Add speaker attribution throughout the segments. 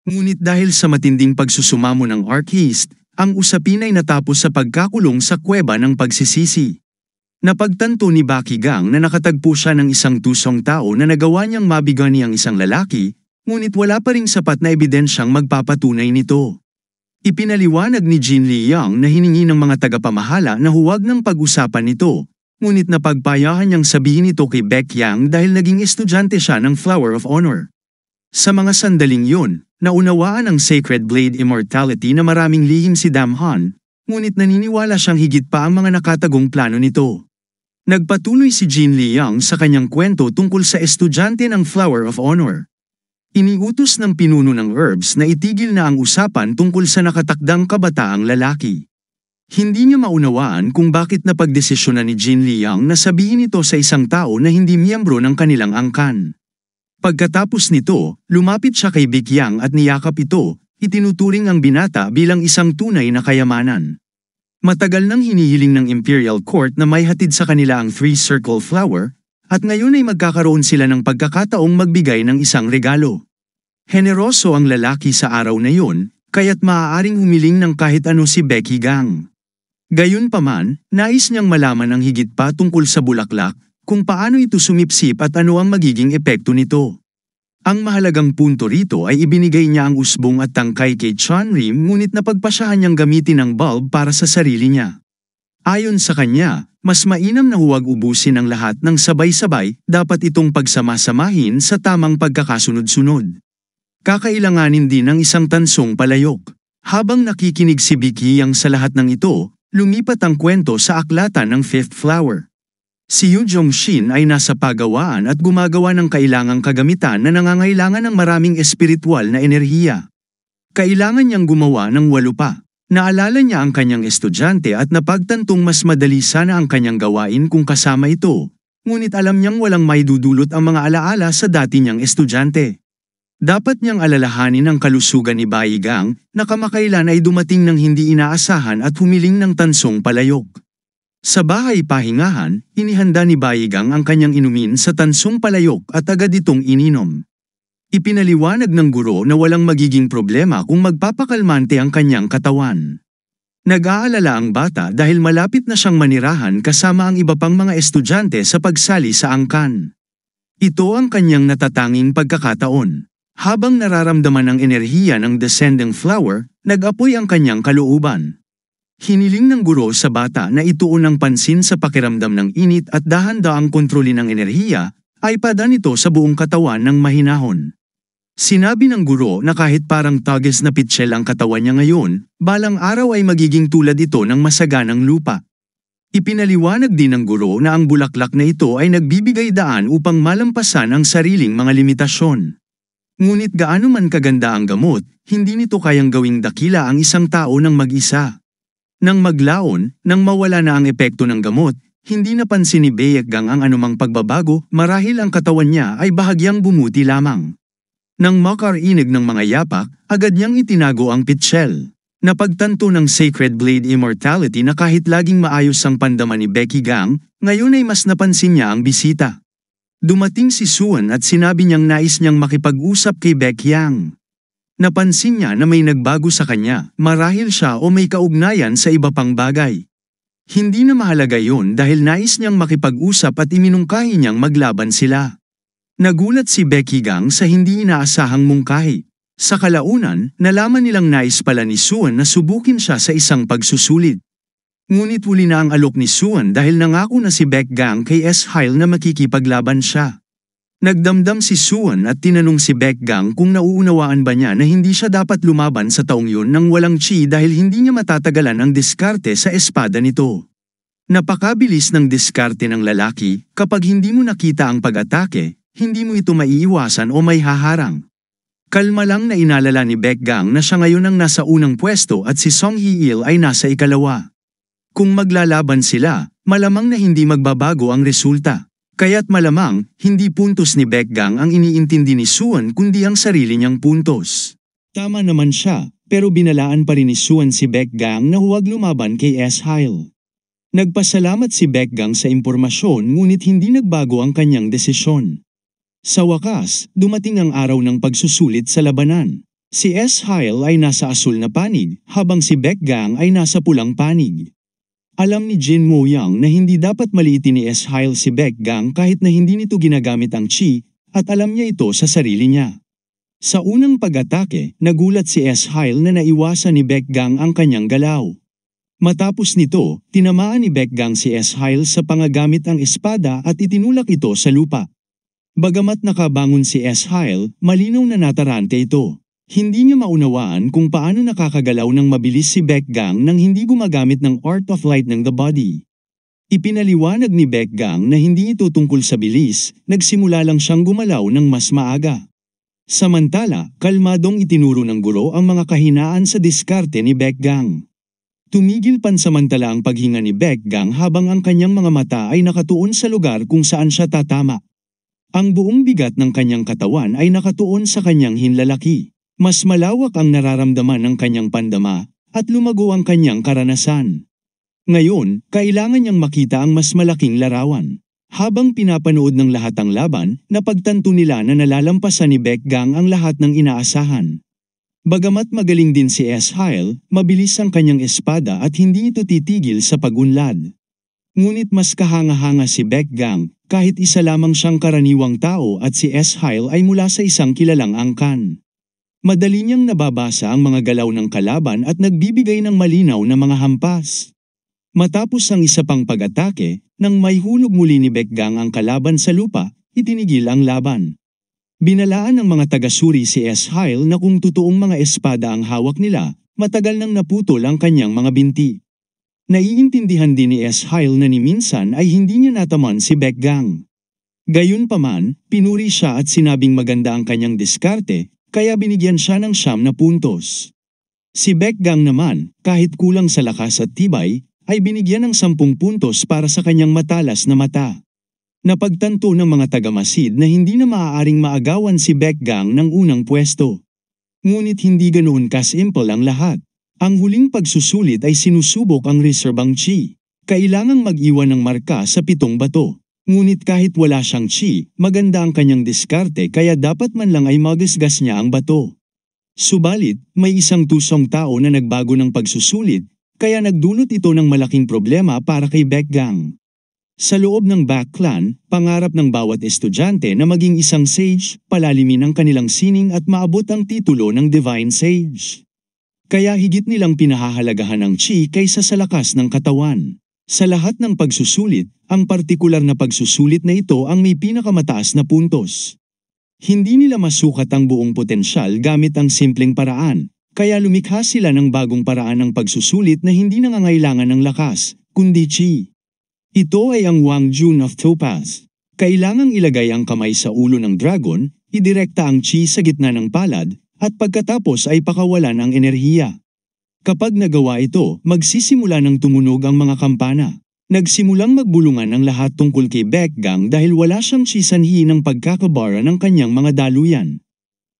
Speaker 1: Ngunit dahil sa matinding pagsusumamo ng Archist, ang usapin ay natapos sa pagkakulong sa kuweba ng pagsisisi. Napagtanto ni Bakigang na nakatagpo siya ng isang tusong tao na nagawa niyang mabigani ang isang lalaki, ngunit wala pa ring sapat na ebidensyang magpapatunay nito. Ipinaliwanag ni Jin Liang na hiningi ng mga tagapamahala na huwag nang pag-usapan nito, ngunit napagpayahan niyang sabihin ito kay Baekhyang dahil naging estudyante siya ng Flower of Honor. Sa mga sandaling yun, naunawaan ng Sacred Blade Immortality na maraming lihim si Damhan, ngunit naniniwala siyang higit pa ang mga nakatagong plano nito. Nagpatuloy si Jin Liang sa kanyang kwento tungkol sa estudyante ng Flower of Honor. Iniutos ng pinuno ng herbs na itigil na ang usapan tungkol sa nakatakdang kabataang lalaki. Hindi niya maunawaan kung bakit napagdesisyonan ni Jin Liang na sabihin ito sa isang tao na hindi miyembro ng kanilang angkan. Pagkatapos nito, lumapit siya kay Baekhyang at niyakap ito, itinuturing ang binata bilang isang tunay na kayamanan. Matagal nang hinihiling ng Imperial Court na may hatid sa kanila ang Three-Circle Flower, at ngayon ay magkakaroon sila ng pagkakataong magbigay ng isang regalo. Heneroso ang lalaki sa araw na yun, kaya't maaaring humiling ng kahit ano si Baekhyang. Gayunpaman, nais niyang malaman ang higit pa tungkol sa bulaklak, kung paano ito sumipsip at ano ang magiging epekto nito. Ang mahalagang punto rito ay ibinigay niya ang usbong at tangkay kay Chunrim ngunit napagpasyahan niyang gamitin ang bulb para sa sarili niya. Ayon sa kanya, mas mainam na huwag ubusin ang lahat ng sabay-sabay, dapat itong pagsamasamahin sa tamang pagkakasunod-sunod. Kakailanganin din ng isang tansong palayok. Habang nakikinig si Baekhyang sa lahat ng ito, lumipat ang kwento sa aklatan ng Fifth Flower. Si Yu Jongshin ay nasa pagawaan at gumagawa ng kailangang kagamitan na nangangailangan ng maraming espiritual na enerhiya. Kailangan niyang gumawa ng 8 pa. Naalala niya ang kanyang estudyante at napagtantong mas madali sana ang kanyang gawain kung kasama ito, ngunit alam niyang walang maidudulot ang mga alaala sa dati niyang estudyante. Dapat niyang alalahanin ang kalusugan ni Baekhyang na kamakailan ay dumating ng hindi inaasahan at humiling ng tansong palayok. Sa bahay pahingahan, inihanda ni Baekhyang ang kanyang inumin sa tansong palayok at agad itong ininom. Ipinaliwanag ng guro na walang magiging problema kung magpapakalmante ang kanyang katawan. Nag-aalala ang bata dahil malapit na siyang manirahan kasama ang iba pang mga estudyante sa pagsali sa angkan. Ito ang kanyang natatanging pagkakataon. Habang nararamdaman ang enerhiya ng Descending Flower, nag-apoy ang kanyang kalooban. Hiniling ng guro sa bata na ituon ang pansin sa pakiramdam ng init at dahan-daang kontrolin ng enerhiya, ay pada nito sa buong katawan ng mahinahon. Sinabi ng guro na kahit parang tages na pitsyel ang katawan niya ngayon, balang araw ay magiging tulad ito ng masaganang lupa. Ipinaliwanag din ng guro na ang bulaklak na ito ay nagbibigay daan upang malampasan ang sariling mga limitasyon. Ngunit gaano man kaganda ang gamot, hindi nito kayang gawing dakila ang isang tao ng mag-isa. Nang maglaon, nang mawala na ang epekto ng gamot, hindi napansin ni Baekhyang ang anumang pagbabago marahil ang katawan niya ay bahagyang bumuti lamang. Nang makarinig ng mga yapak, agad niyang itinago ang pitsyel. Napagtanto ng Sacred Blade Immortality na kahit laging maayos ang pandaman ni Baekhyang, ngayon ay mas napansin niya ang bisita. Dumating si Suan at sinabi niyang nais niyang makipag-usap kay Baekhyang. Napansin niya na may nagbago sa kanya, marahil siya o may kaugnayan sa iba pang bagay. Hindi na mahalaga yon dahil nais niyang makipag-usap at iminungkahi niyang maglaban sila. Nagulat si Baekhyang sa hindi inaasahang mungkahi. Sa kalaunan, nalaman nilang nais pala ni Suan na subukin siya sa isang pagsusulit. Ngunit huli na ang alok ni Suan dahil nangako na si Baekhyang kay S-Hyle na makikipaglaban siya. Nagdamdam si Suan at tinanong si Baekhyang kung nauunawaan ba niya na hindi siya dapat lumaban sa taong yun nang walang chi dahil hindi niya matatagalan ang diskarte sa espada nito. Napakabilis ng diskarte ng lalaki, kapag hindi mo nakita ang pag-atake, hindi mo ito maiiwasan o may haharang. Kalma lang na inalala ni Baekhyang na siya ngayon ang nasa unang pwesto at si Song Hye-il ay nasa ikalawa. Kung maglalaban sila, malamang na hindi magbabago ang resulta. Kaya't malamang, hindi puntos ni Baekhyang ang iniintindi ni Suan kundi ang sarili niyang puntos. Tama naman siya, pero binalaan pa rin ni Suan si Baekhyang na huwag lumaban kay S-Hyle. Nagpasalamat si Baekhyang sa impormasyon ngunit hindi nagbago ang kanyang desisyon. Sa wakas, dumating ang araw ng pagsusulit sa labanan. Si S-Hyle ay nasa asul na panig, habang si Baekgang ay nasa pulang panig. Alam ni Jin Moyang na hindi dapat maliitin ni S-Hyle si Baekgang kahit na hindi nito ginagamit ang chi, at alam niya ito sa sarili niya. Sa unang pag-atake, nagulat si S-Hyle na naiwasan ni Baekgang ang kanyang galaw. Matapos nito, tinamaan ni Baekgang si S-Hyle sa pangagamit ang espada at itinulak ito sa lupa. Bagamat nakabangon si S-Hyle, malinaw na natarante ito. Hindi niya maunawaan kung paano nakakagalaw ng mabilis si Baekgang nang hindi gumagamit ng Art of Light ng the body. Ipinaliwanag ni Baekgang na hindi ito tungkol sa bilis, nagsimula lang siyang gumalaw ng mas maaga. Samantala, kalmadong itinuro ng guro ang mga kahinaan sa diskarte ni Baekgang. Tumigil pansamantala ang paghinga ni Baekgang habang ang kanyang mga mata ay nakatuon sa lugar kung saan siya tatama. Ang buong bigat ng kanyang katawan ay nakatuon sa kanyang hinlalaki. Mas malawak ang nararamdaman ng kanyang pandama, at lumago ang kanyang karanasan. Ngayon, kailangan niyang makita ang mas malaking larawan. Habang pinapanood ng lahat ang laban, napagtanto nila na nalalampasan ni Baekgang ang lahat ng inaasahan. Bagamat magaling din si S-Hyle, mabilis ang kanyang espada at hindi ito titigil sa pagunlad. Ngunit mas kahanga-hanga si Baekgang, kahit isa lamang siyang karaniwang tao at si S-Hyle ay mula sa isang kilalang angkan. Madali niyang nababasa ang mga galaw ng kalaban at nagbibigay ng malinaw na mga hampas. Matapos ang isa pang pag-atake, nang may hulog muli ni Baekgang ang kalaban sa lupa, itinigil ang laban. Binalaan ng mga taga-suri si S-Hyle na kung totoong mga espada ang hawak nila, matagal nang naputol ang kanyang mga binti. Naiintindihan din ni S-Hyle na ni minsan ay hindi niya nataman si Baekgang. Gayunpaman, pinuri siya at sinabing maganda ang kanyang diskarte, kaya binigyan siya ng 9 na puntos. Si Baekgang naman, kahit kulang sa lakas at tibay, ay binigyan ng 10 puntos para sa kanyang matalas na mata. Napagtanto ng mga taga-Masid na hindi na maaaring maagawan si Baekgang ng unang pwesto. Ngunit hindi ganoon kasimple ang lahat. Ang huling pagsusulit ay sinusubok ang reserbang chi. Kailangang mag-iwan ng marka sa 7 bato. Ngunit kahit wala siyang chi, maganda ang kanyang diskarte kaya dapat man lang ay magasgas niya ang bato. Subalit, may isang tusong tao na nagbago ng pagsusulit, kaya nagdulot ito ng malaking problema para kay Baekgang. Sa loob ng Baekclan, pangarap ng bawat estudyante na maging isang sage, palalimin ang kanilang sining at maabot ang titulo ng Divine Sage. Kaya higit nilang pinahahalagahan ang chi kaysa sa lakas ng katawan. Sa lahat ng pagsusulit, ang partikular na pagsusulit na ito ang may pinakamataas na puntos. Hindi nila masukat ang buong potensyal gamit ang simpleng paraan, kaya lumikha sila ng bagong paraan ng pagsusulit na hindi nangangailangan ng lakas, kundi chi. Ito ay ang Wang Jun of Topaz. Kailangang ilagay ang kamay sa ulo ng dragon, idirekta ang chi sa gitna ng palad, at pagkatapos ay pakawalan ang enerhiya. Kapag nagawa ito, magsisimula ng tumunog ang mga kampana. Nagsimulang magbulungan ang lahat tungkol kay Baekgang dahil wala siyang sisanhi ng pagkakabara ng kanyang mga daluyan.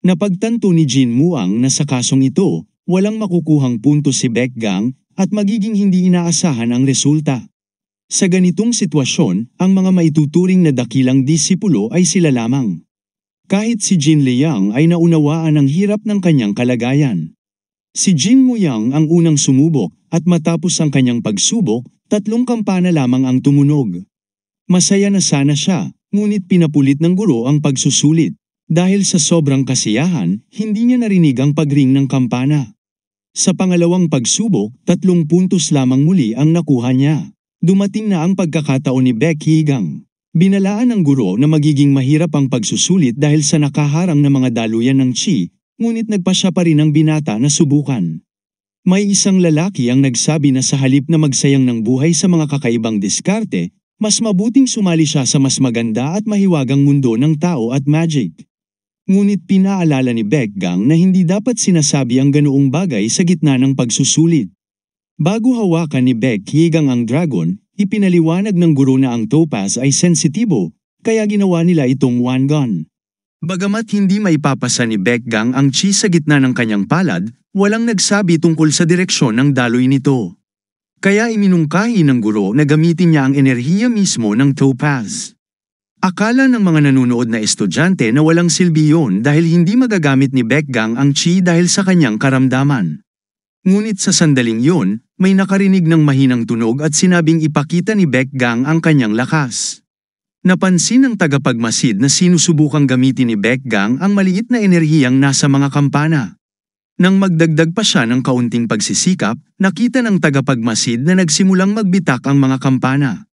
Speaker 1: Napagtanto ni Jin Muang na sa kasong ito, walang makukuhang puntos si Baekgang at magiging hindi inaasahan ang resulta. Sa ganitong sitwasyon, ang mga maituturing na dakilang disipulo ay sila lamang. Kahit si Jin Liang ay naunawaan ang hirap ng kanyang kalagayan. Si Jin Moyang ang unang sumubok at matapos ang kanyang pagsubok, 3 kampana lamang ang tumunog. Masaya na sana siya, ngunit pinapulit ng guro ang pagsusulit. Dahil sa sobrang kasiyahan, hindi niya narinig ang pagring ng kampana. Sa pangalawang pagsubok, 3 puntos lamang muli ang nakuha niya. Dumating na ang pagkakataon ni Baekgang. Binalaan ng guro na magiging mahirap ang pagsusulit dahil sa nakaharang na mga daluyan ng chi, ngunit nagpasya pa rin ang binata na subukan. May isang lalaki ang nagsabi na sa halip na magsayang ng buhay sa mga kakaibang diskarte, mas mabuting sumali siya sa mas maganda at mahiwagang mundo ng tao at magic. Ngunit pinaalala ni Baekgang na hindi dapat sinasabi ang ganoong bagay sa gitna ng pagsusulit. Bago hawakan ni Baekgang ang dragon, ipinaliwanag ng guro na ang topaz ay sensitibo, kaya ginawa nila itong one gun. Bagamat hindi maipapasa ni Baekgang ang chi sa gitna ng kanyang palad, walang nagsabi tungkol sa direksyon ng daloy nito. Kaya iminungkahi ng guro na gamitin niya ang enerhiya mismo ng topaz. Akala ng mga nanonood na estudyante na walang silbi yun dahil hindi magagamit ni Baekgang ang chi dahil sa kanyang karamdaman. Ngunit sa sandaling yun, may nakarinig ng mahinang tunog at sinabing ipakita ni Baekgang ang kanyang lakas. Napansin ng tagapagmasid na sinusubukang gamitin ni Baekgang ang maliit na enerhiyang nasa mga kampana. Nang magdagdag pa siya ng kaunting pagsisikap, nakita ng tagapagmasid na nagsimulang magbitak ang mga kampana.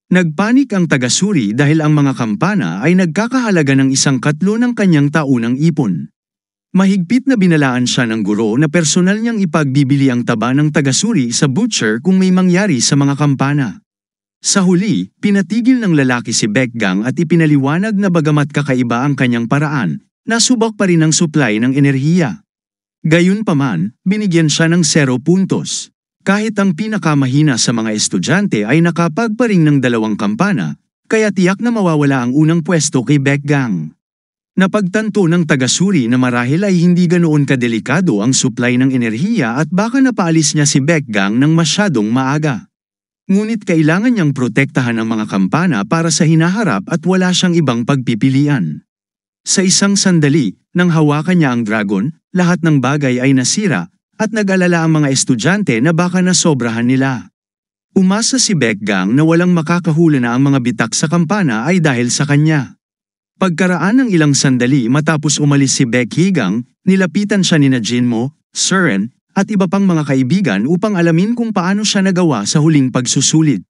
Speaker 1: Nagpanik ang tagasuri dahil ang mga kampana ay nagkakahalaga ng 1/4 ng kanyang taunang ipon. Mahigpit na binalaan siya ng guro na personal niyang ipagbibili ang taba ng tagasuri sa butcher kung may mangyari sa mga kampana. Sa huli, pinatigil ng lalaki si Baekgang at ipinaliwanag na bagamat kakaiba ang kanyang paraan, nasubok pa rin ang supply ng enerhiya. Gayunpaman, binigyan siya ng 0 puntos. Kahit ang pinakamahina sa mga estudyante ay nakapagparing ng 2 kampana, kaya tiyak na mawawala ang unang pwesto kay Baekgang. Napagtanto ng tagasuri na marahil ay hindi ganoon kadelikado ang supply ng enerhiya at baka napaalis niya si Baekgang ng masyadong maaga. Ngunit kailangan niyang protektahan ang mga kampana para sa hinaharap at wala siyang ibang pagpipilian. Sa isang sandali, nang hawakan niya ang dragon, lahat ng bagay ay nasira, at nag-alala ang mga estudyante na baka nasobrahan nila. Umasa si Baekgang na walang makakahula na ang mga bitak sa kampana ay dahil sa kanya. Pagkaraan ng ilang sandali matapos umalis si Baekgang, nilapitan siya ni Jinmo, Suren, at iba pang mga kaibigan upang alamin kung paano siya nagawa sa huling pagsusulit.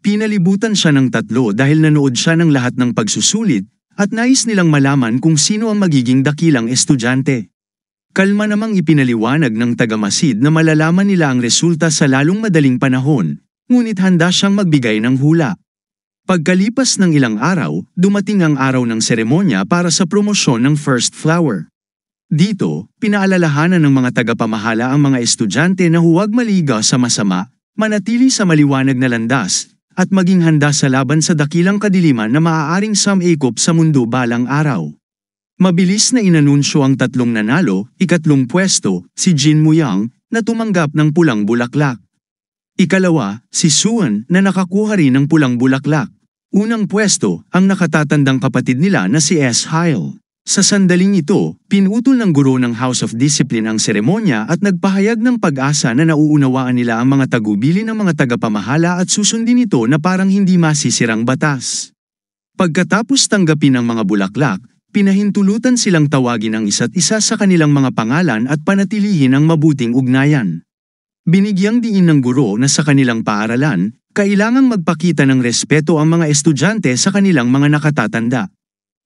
Speaker 1: Pinalibutan siya ng 3 dahil nanood siya ng lahat ng pagsusulit at nais nilang malaman kung sino ang magiging dakilang estudyante. Kalma namang ipinaliwanag ng tagamasid na malalaman nila ang resulta sa lalong madaling panahon, ngunit handa siyang magbigay ng hula. Pagkalipas ng ilang araw, dumating ang araw ng seremonya para sa promosyon ng first flower. Dito, pinaalalahanan ng mga tagapamahala ang mga estudyante na huwag maligaw sa masama, manatili sa maliwanag na landas, at maging handa sa laban sa dakilang kadiliman na maaaring sumikop sa mundo balang araw. Mabilis na inanunsyo ang 3 nanalo, 2nd pwesto, si Jin Muyang, na tumanggap ng pulang bulaklak. Ikalawa, si Suan na nakakuha rin ng pulang bulaklak. Unang pwesto, ang nakatatandang kapatid nila na si S. Hyle. Sa sandaling ito, pinutol ng guro ng House of Discipline ang seremonya at nagpahayag ng pag-asa na nauunawaan nila ang mga tagubili ng mga tagapamahala at susundin ito na parang hindi masisirang batas. Pagkatapos tanggapin ang mga bulaklak, pinahintulutan silang tawagin ang isa't isa sa kanilang mga pangalan at panatilihin ang mabuting ugnayan. Binigyang diin ng guro na sa kanilang paaralan, kailangang magpakita ng respeto ang mga estudyante sa kanilang mga nakatatanda.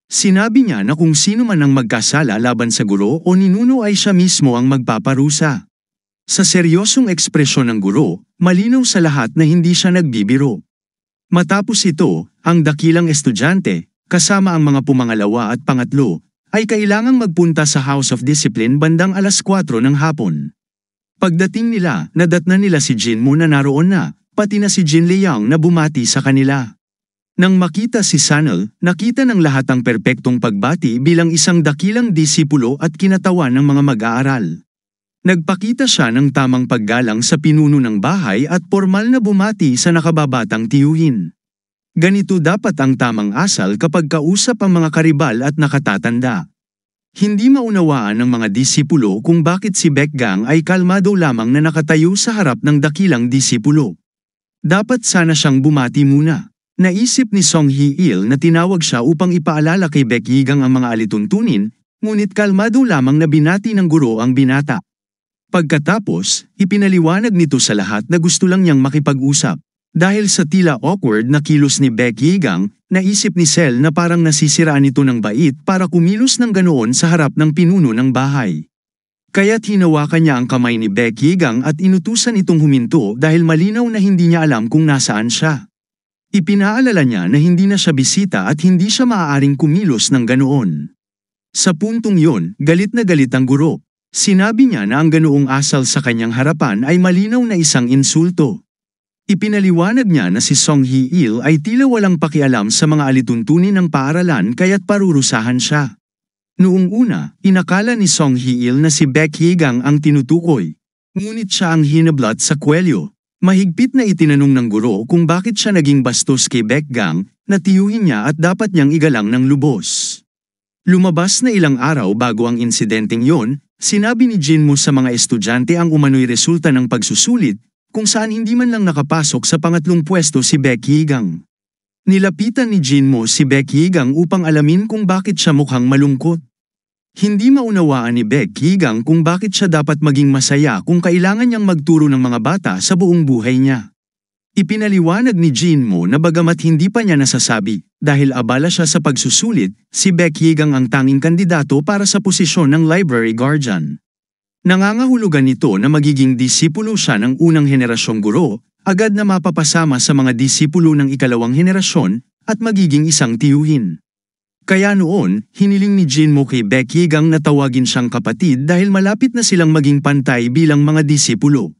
Speaker 1: Sinabi niya na kung sino man ang magkasala laban sa guro o ninuno ay siya mismo ang magpaparusa. Sa seryosong ekspresyon ng guro, malinaw sa lahat na hindi siya nagbibiro. Matapos ito, ang dakilang estudyante, kasama ang mga pumangalawa at pangatlo, ay kailangang magpunta sa House of Discipline bandang 4:00 ng hapon. Pagdating nila, nadatnan nila si Jinmo na naroon na, pati na si Jin Liang na bumati sa kanila. Nang makita si Sanel, nakita ng lahat ang perpektong pagbati bilang isang dakilang disipulo at kinatawan ng mga mag-aaral. Nagpakita siya ng tamang paggalang sa pinuno ng bahay at formal na bumati sa nakababatang tiyuhin. Ganito dapat ang tamang asal kapag kausap ang mga karibal at nakatatanda. Hindi maunawaan ng mga disipulo kung bakit si Baekgang ay kalmado lamang na nakatayo sa harap ng dakilang disipulo. Dapat sana siyang bumati muna. Naisip ni Song Hee-il na tinawag siya upang ipaalala kay Baekgang ang mga alituntunin, ngunit kalmado lamang na binati ng guro ang binata. Pagkatapos, ipinaliwanag nito sa lahat na gusto lang niyang makipag-usap. Dahil sa tila awkward na kilos ni Baekgang, naisip ni Sel na parang nasisiraan ito ng bait para kumilos ng ganoon sa harap ng pinuno ng bahay. Kaya't hinawakan niya ang kamay ni Baekgang at inutusan itong huminto dahil malinaw na hindi niya alam kung nasaan siya. Ipinaalala niya na hindi na siya bisita at hindi siya maaaring kumilos ng ganoon. Sa puntong yon, galit na galit ang guro. Sinabi niya na ang ganoong asal sa kanyang harapan ay malinaw na isang insulto. Ipinaliwanag niya na si Song Hee-il ay tila walang pakialam sa mga alituntunin ng paaralan kaya't parurusahan siya. Noong una, inakala ni Song Hee-il na si Baekgang ang tinutukoy. Ngunit siya ang hinablot sa kwelyo. Mahigpit na itinanong ng guro kung bakit siya naging bastos kay Baekgang, na tiyuhin niya at dapat niyang igalang ng lubos. Lumabas na ilang araw bago ang insidenteng yon, sinabi ni Jinmo sa mga estudyante ang umano'y resulta ng pagsusulit, kung saan hindi man lang nakapasok sa pangatlong pwesto si Baek Hee-gang. Nilapitan ni Jinmo si Baek Hee-gang upang alamin kung bakit siya mukhang malungkot. Hindi maunawaan ni Baek Hee-gang kung bakit siya dapat maging masaya kung kailangan niyang magturo ng mga bata sa buong buhay niya. Ipinaliwanag ni Jinmo na bagamat hindi pa niya nasasabi, dahil abala siya sa pagsusulit, si Baek Hee-gang ang tanging kandidato para sa posisyon ng library guardian. Nangangahulugan nito na magiging disipulo siya ng unang henerasyong guro, agad na mapapasama sa mga disipulo ng ikalawang henerasyon, at magiging isang tiyuhin. Kaya noon, hiniling ni Jinmo kay Baek Hee-gang na tawagin siyang kapatid dahil malapit na silang maging pantay bilang mga disipulo.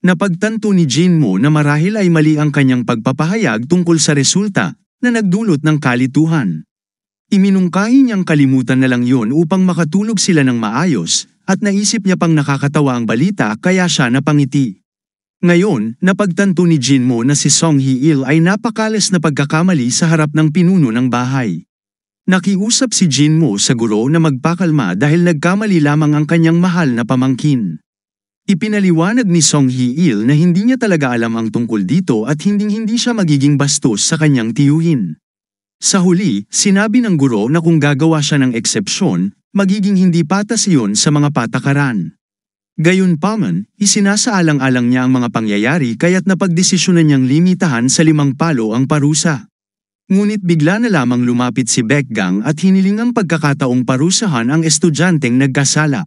Speaker 1: Napagtanto ni Jinmo na marahil ay mali ang kanyang pagpapahayag tungkol sa resulta, na nagdulot ng kalituhan. Iminungkahi niyang kalimutan na lang yun upang makatulog sila ng maayos, at naisip niya pang nakakatawa ang balita kaya siya napangiti. Ngayon, napagtanto ni Jinmo na si Song Hee-il ay napakalas na pagkakamali sa harap ng pinuno ng bahay. Nakiusap si Jinmo sa guro na magpakalma dahil nagkamali lamang ang kanyang mahal na pamangkin. Ipinaliwanag ni Song Hee-il na hindi niya talaga alam ang tungkol dito at hindi siya magiging bastos sa kanyang tiyuhin. Sa huli, sinabi ng guro na kung gagawa siya ng eksepsyon, magiging hindi patas iyon sa mga patakaran. Gayunpaman, isinasaalang-alang niya ang mga pangyayari kaya't napagdesisyonan niyang limitahan sa 5 palo ang parusa. Ngunit bigla na lamang lumapit si Baekgang at hiniling ang pagkakataong parusahan ang estudyanteng nagkasala.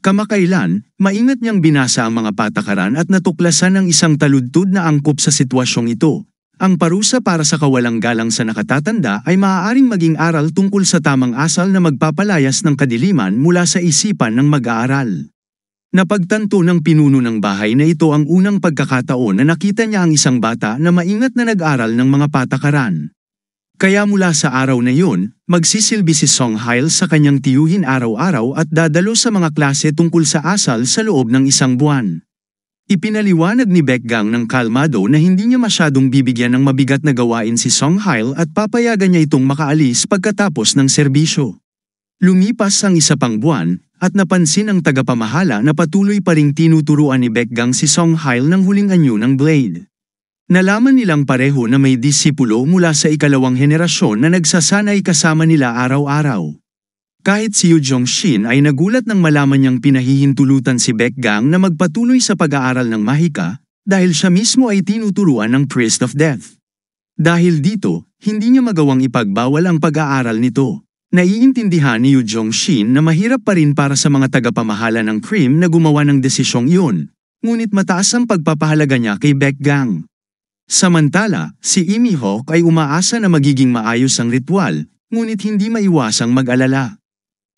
Speaker 1: Kamakailan, maingat niyang binasa ang mga patakaran at natuklasan ng isang taludtod na angkop sa sitwasyong ito. Ang parusa para sa kawalang galang sa nakatatanda ay maaaring maging aral tungkol sa tamang asal na magpapalayas ng kadiliman mula sa isipan ng mag-aaral. Napagtanto ng pinuno ng bahay na ito ang unang pagkakataon na nakita niya ang isang bata na maingat na nag-aral ng mga patakaran. Kaya mula sa araw na yun, magsisilbi si Song Hye-il sa kanyang tiyuhin araw-araw at dadalo sa mga klase tungkol sa asal sa loob ng 1 buwan. Ipinaliwanag ni Baekgang ng kalmado na hindi niya masyadong bibigyan ng mabigat na gawain si Song Hye-il at papayagan niya itong makaalis pagkatapos ng serbisyo. Lumipas ang 1 pang buwan, at napansin ng tagapamahala na patuloy pa ring tinuturuan ni Baekgang si Song Hye-il ng huling anyo ng blade. Nalaman nilang pareho na may disipulo mula sa ikalawang henerasyon na nagsasanay kasama nila araw-araw. Kahit si Yu Jong-shin ay nagulat nang malaman niyang pinahihintulutan si Baekgang na magpatuloy sa pag-aaral ng mahika, dahil siya mismo ay tinuturuan ng Priest of Death. Dahil dito, hindi niya magawang ipagbawal ang pag-aaral nito. Naiintindihan ni Yu Jong-shin na mahirap pa rin para sa mga tagapamahala ng CRIM na gumawa ng desisyong iyon, ngunit mataas ang pagpapahalaga niya kay Baekgang. Samantala, si Lee Mi-hook ay umaasa na magiging maayos ang ritual, ngunit hindi maiwasang mag-alala.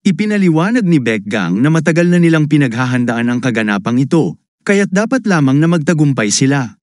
Speaker 1: Ipinaliwanag ni Baekgang na matagal na nilang pinaghahandaan ang kaganapang ito, kaya't dapat lamang na magtagumpay sila.